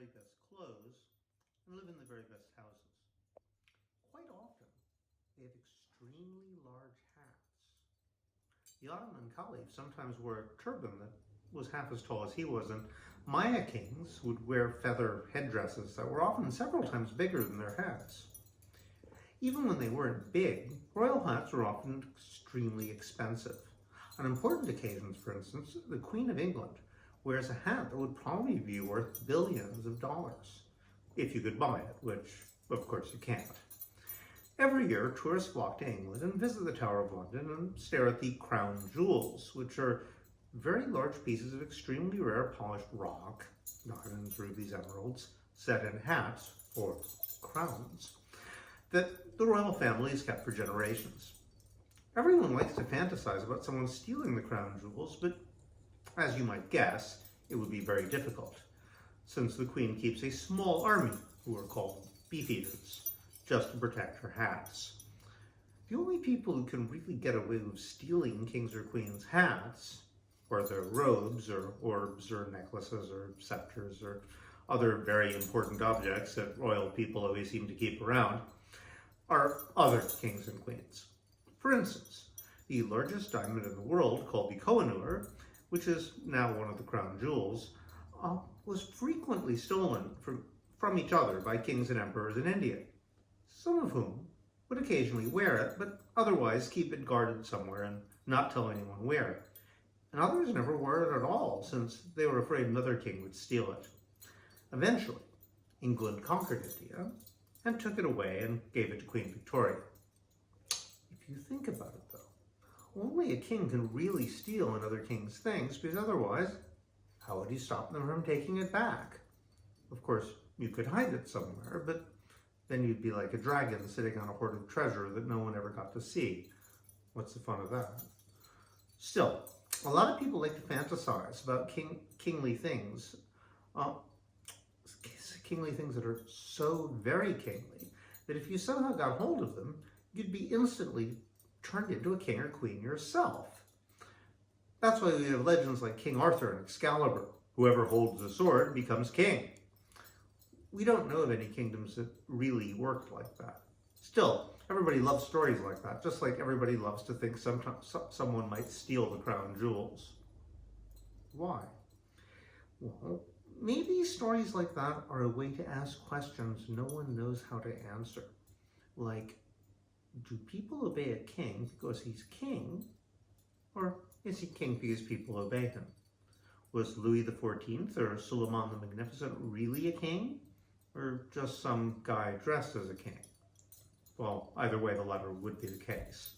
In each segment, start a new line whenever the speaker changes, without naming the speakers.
very best clothes and live in the very best houses. Quite often, they have extremely large hats. The Ottoman Caliph sometimes wore a turban that was half as tall as he was, and Maya kings would wear feather headdresses that were often several times bigger than their heads. Even when they weren't big, royal hats were often extremely expensive. On important occasions, for instance, the Queen of England wears a hat that would probably be worth billions of dollars, if you could buy it, which, of course, you can't. Every year, tourists flock to England and visit the Tower of London and stare at the crown jewels, which are very large pieces of extremely rare polished rock, diamonds, rubies, emeralds, set in hats, or crowns, that the royal family has kept for generations. Everyone likes to fantasize about someone stealing the crown jewels, but as you might guess, it would be very difficult, since the Queen keeps a small army, who are called beefeaters, just to protect her hats. The only people who can really get away with stealing kings or queens' hats, or their robes, or orbs, or necklaces, or scepters, or other very important objects that royal people always seem to keep around, are other kings and queens. For instance, the largest diamond in the world, called the Kohinoor, which is now one of the crown jewels, was frequently stolen from each other by kings and emperors in India, some of whom would occasionally wear it, but otherwise keep it guarded somewhere and not tell anyone where. And others never wore it at all, since they were afraid another king would steal it. Eventually, England conquered India and took it away and gave it to Queen Victoria. If you think about it, though, only a king can really steal another king's things, because otherwise, how would he stop them from taking it back? Of course, you could hide it somewhere, but then you'd be like a dragon sitting on a hoard of treasure that no one ever got to see. What's the fun of that? Still, a lot of people like to fantasize about kingly things. Kingly things that are so very kingly that if you somehow got hold of them, you'd be instantly turned into a king or queen yourself. That's why we have legends like King Arthur and Excalibur. Whoever holds the sword becomes king. We don't know of any kingdoms that really worked like that. Still, everybody loves stories like that, just like everybody loves to think someone might steal the crown jewels. Why? Well, maybe stories like that are a way to ask questions no one knows how to answer. Like, do people obey a king because he's king? Or is he king because people obey him? Was Louis XIV or Suleiman the Magnificent really a king? Or just some guy dressed as a king? Well, either way, the latter would be the case.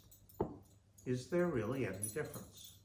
Is there really any difference?